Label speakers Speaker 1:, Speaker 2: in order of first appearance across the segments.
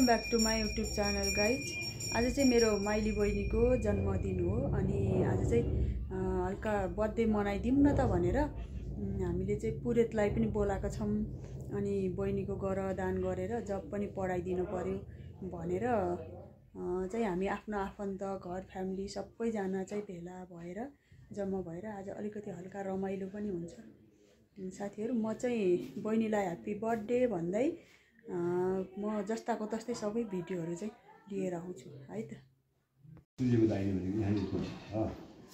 Speaker 1: Welcome back to my YouTube channel guys. आज चाहिँ मेरो माइली बहिनीको जन्मदिन हो अनि आज चाहिँ हल्का बर्थडे मनाइदिउँ न त भनेर हामीले चाहिँ पुरेतलाई पनि बोलाएको छौं अनि बहिनीको दान गरेर जब पनि पढाइदिनु पर्यो भनेर चाहिँ हामी आफ्नो आफन्त घर फ्यामिली सबैजना चाहिँ भेला भएर जम्मा भएर आज अलिकति हल्का रमाइलो पनि हुन्छ। साथीहरु म चाहिँ बहिनीलाई ह्यापी बर्थडे भन्दै म जस्ताको तस्तै सबै भिडियोहरु चाहिँ लिएर आउँछु है त।
Speaker 2: सुजेको दाइने भनेको यहाँनिर छ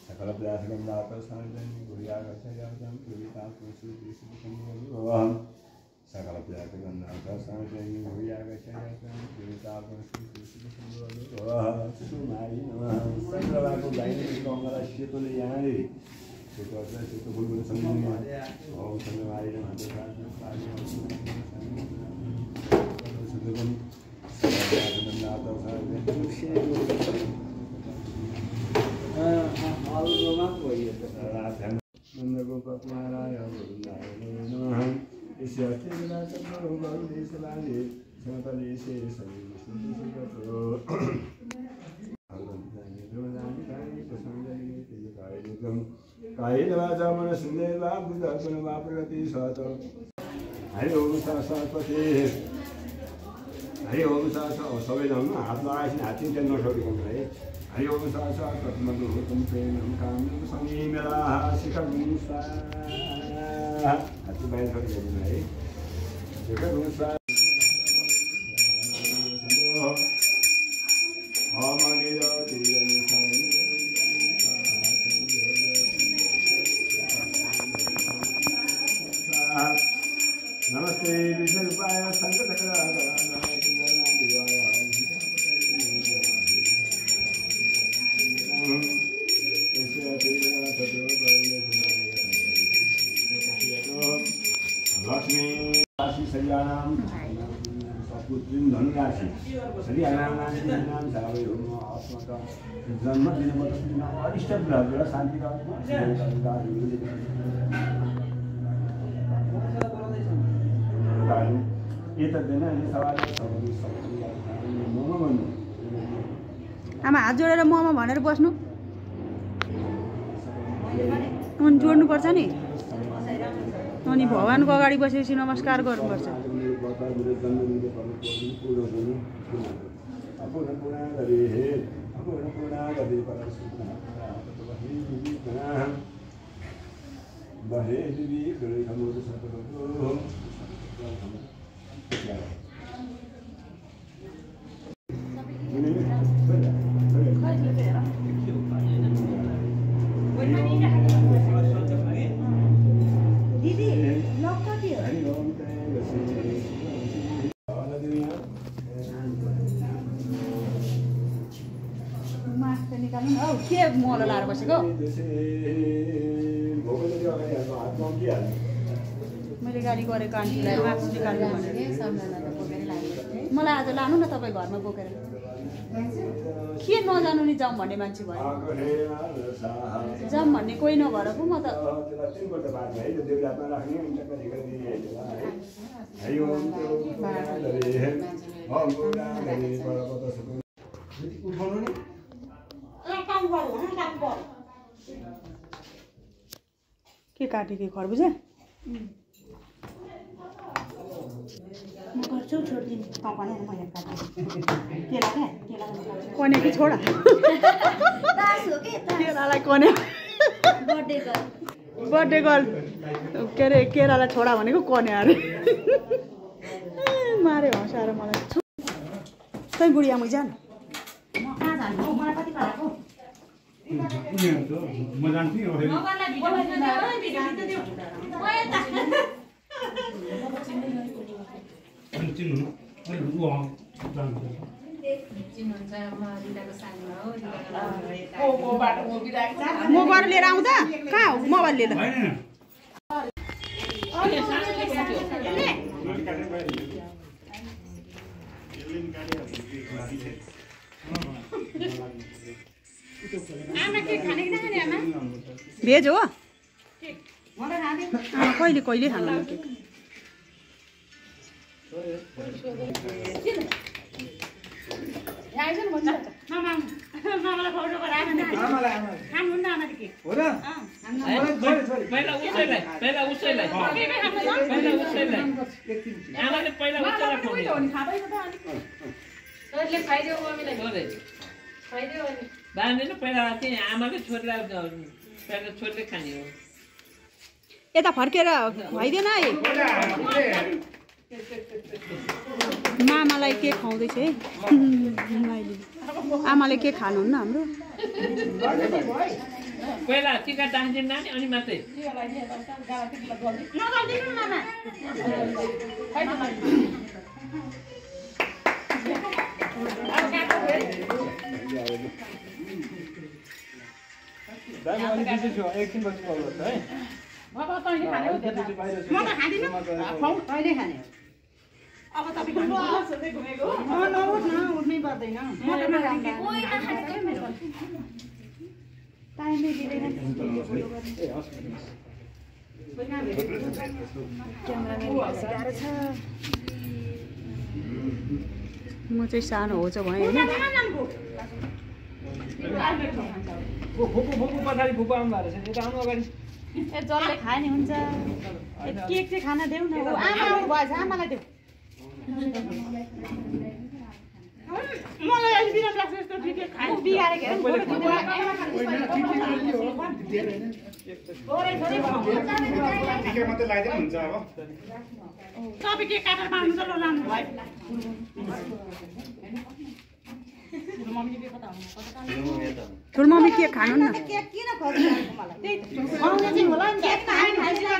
Speaker 2: सकल प्रयास गर्दा प्रसारण गुरिया गर्छम कविता सुसु सकल प्रयास गर्दा प्रसारण गुरिया गर्छम कविता सुसु मारी सकलको दाइने कमला सेतोले यहाँनिर सेतो सेतो फुलको सम्झिने हो सँग मारी हरि ओम सरस्वती हरि ओम सबैजना हात लगाएपछि हात चाहिँ नछोडिकन है। हरि ओम सरस्वती मधुरम प्रेम काम सँगै मेरा शिखर हात बाहिर छोडिदिनु है। शिखर नमस्ते विष्णुपाय लक्ष्मी राशि सरियानाम सपुत्रीम धनुराशि सरियानाम नाम सावै हो आत्मका जन्मदिन अरिष्ट ग्रहबाट शान्ति
Speaker 1: आमा हात जोडेर ममा भनेर बस्नु अनि जोड्नु पर्छ नि अनि भगवानको अगाडि बसेपछि नमस्कार गर्नुपर्छ। के मल लाएर बसेको मैले गाडी गरेको आन्टीलाई मार्क्स निकाल्नु भनेर मलाई आज लानु न तपाईँ घरमा बोकेर के नजानु नि जाउँ भन्ने मान्छे भयो जाउँ भन्ने कोही नभएर पो म त के काटे के खरबुजा म गर्छु छोड्दिनु तपाईले मैले काटे केला के केला कोने कि छोडा दास हो के केलालाई कोने बर्थडे गर्ल के रे केलालाई छोडा भनेको कोने अरे मारे हँसाएर मलाई तै बुढिया मै जान म कहाँ जान्छु मलाई कति पाएको
Speaker 2: म जान्छु
Speaker 1: म गएर लिएर आउँदा कहाँ मोबाइल लिएर भेज हो कहिले कहिले खानु केक यता फर्केर खुवाइदेन है मामालाई के खुवाउँदैछ है आमाले के खानुहुन्न हाम्रो
Speaker 3: पहिला टिका टाँसिदिनु नानी अनि मात्रै
Speaker 2: एकछिन पछि कल गर्छ है
Speaker 4: बाबा तैँले खाने हो त्यो म त खादिन तैँले खाने अब तपाईँ खानु सधैँ घुमेको नउठ न उठ्नै पर्दैन म त नखाने कोही नखाने के मेरो टाइमै दिँदैन
Speaker 1: क्यामेराम्यान बसिरहेको छ म चाहिँ सानो हो चाहिँ भएँ होइन
Speaker 3: फुपू पछाडि फुपू आउनु भएको रहेछ यता आउनु अगाडि
Speaker 4: ए जसले खाए नि हुन्छ केक चाहिँ खाना देऊ न आमा आउनु भएछ आमालाई देऊ मलाई अहिले बिराम लाग्छ यस्तो ठिकै खाए बिगारेको
Speaker 2: मात्रै लगाइदिनु हुन्छ अब
Speaker 4: तपाईँ केक काटेर पाउनु त लानु भयो
Speaker 1: ठुलो मम्मी के खानुहुन्न
Speaker 4: केक किन खोज्नु मलाई त्यही आउने चाहिँ होला नि केक खाइदिनु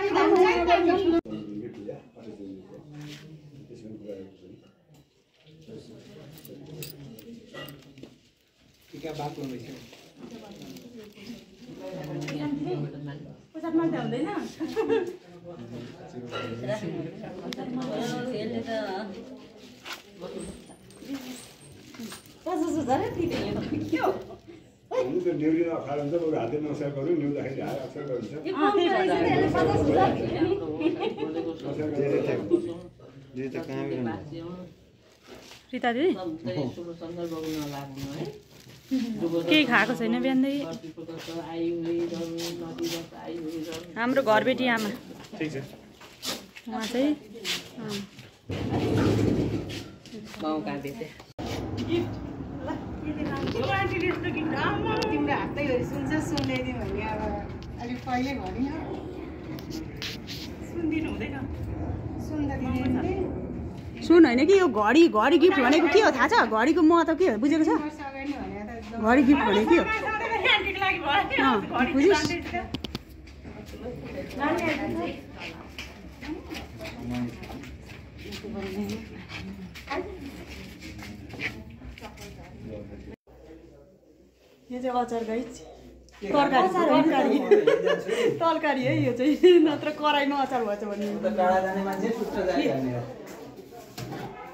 Speaker 3: टिका बात हुँदैछ
Speaker 4: पैसा माग्दा हुँदैन
Speaker 2: न्युरी नखाएर हुन्छ बरु हातले नमस्कार गऱ्यो न्युदाखेरि हात अक्षर गरिन्छ
Speaker 1: रिता दिदी केही खाएको छैन बिहानदेखि हाम्रो घरबेटी आमा उहाँ चाहिँ
Speaker 4: तिम्रो हातै सुन्छ सुन्दैदिउँ भने अब अलिक पहिले भनि सुनिदिनु हुँदैन सुन्दा
Speaker 1: सुन होइन कि यो घडी गिफ्ट भनेको के हो थाहा छ घडीको महत्त्व के हो बुझेको छ घडी गिफ्ट भनेको के हो बुझिस् यो चाहिँ अचार गाइस तरकारी है यो चाहिँ नत्र कराईमा अचार भएछ भने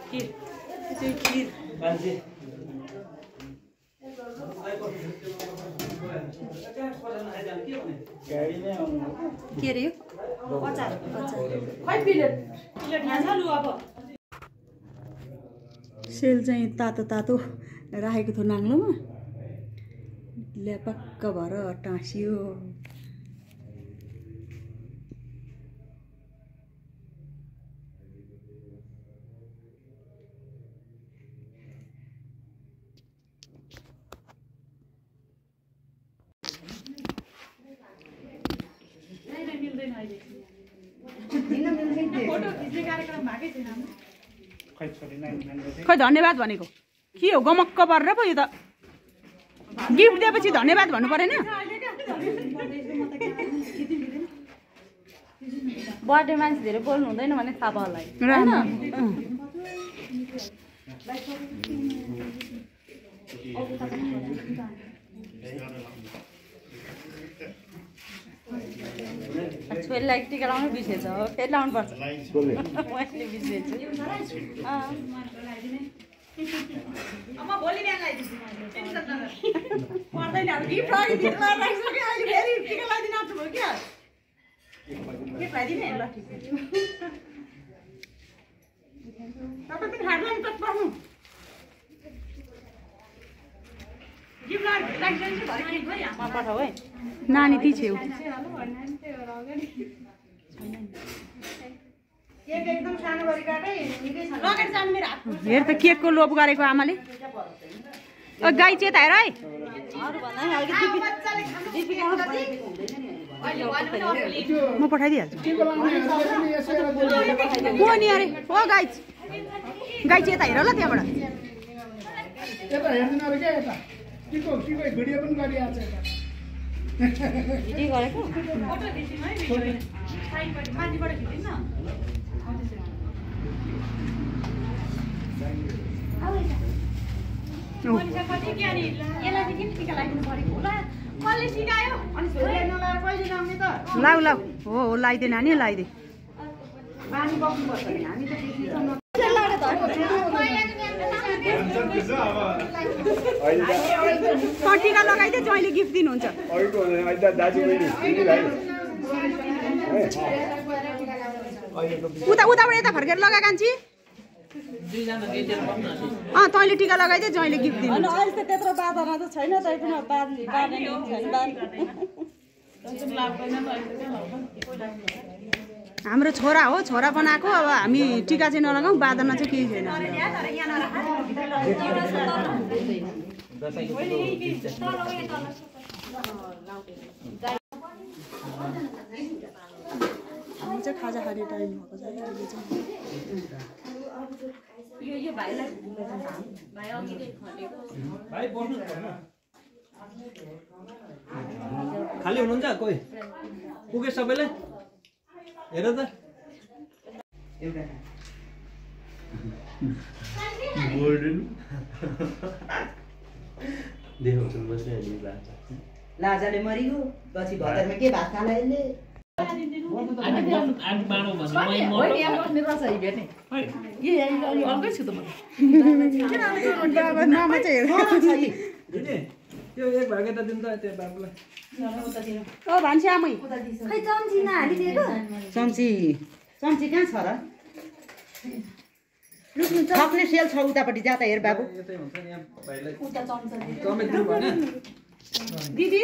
Speaker 1: खिर के अरे यो अचार सेल चाहिँ तातो तातो राखेको थियो नाङ्लोमा ल्यापक्क भएर टाँसियो खै धन्यवाद भनेको के हो गमक्क परेर पो यो त गिफ्ट दिएपछि धन्यवाद भन्नु परेन
Speaker 4: बर्थडे मान्छे धेरै बोल्नु हुँदैन भने थाहा भयो होला छोरीलाई टिका लाउनु बिर्सेछ हो फेरि लाउनु पर्छ मैले बिर्सेछु भोलि बिहान पठाऊ है
Speaker 1: नानी ती छेउ
Speaker 4: एकदम सानो गरी काटै निकै छ लगेर जानु मेरो हात
Speaker 1: हेर त केकको लोभ गरेको आमाले गाई चेताएर है
Speaker 4: अरु भन्दा
Speaker 1: म पठाइदिइहाल्छु को नि अरे ओ गाई चेता हेर ल त्यहाँबाट
Speaker 5: यता हेर्दैन अरे क्या यता टिको भिडियो पनि गरिरहेको छ यता
Speaker 4: भिडियो गरेको
Speaker 1: लाउ लाउ हो लाइदे नानी लाइदे टिका लगाइदिए जहिले गिफ्ट दिनुहुन्छ उताबाट यता फर्केर लगा कान्छी तैँले टिका लगाइदिए जहिले गिफ्ट दिनु
Speaker 4: अहिले त त्यत्रो बाँधना त छैन तै पनि
Speaker 1: हाम्रो छोरा हो छोरा बनाएको अब हामी टिका चाहिँ नलगाउँ बाँधना चाहिँ केही छैन हामी चाहिँ खाजा खाने टाइम भएको छ अहिले चाहिँ
Speaker 3: खाली हुनुहुन्छ कोही पुगे सबैलाई हेर त
Speaker 4: लाजाले मरिगयो पछि भदरमा के भात खाला यसले
Speaker 3: त्यो एक भागे त दिनु त त्यो बाबुलाई
Speaker 1: ओ भान्सी आमै
Speaker 4: खै चम्ची नहालिदिएको चम्ची कहाँ छ र सक्ने सेल छ उतापट्टि जा त हेर बाबु
Speaker 3: यतै हुन्छ नि यहाँ भाइलाई चमेट दिनु भएन
Speaker 1: दिदी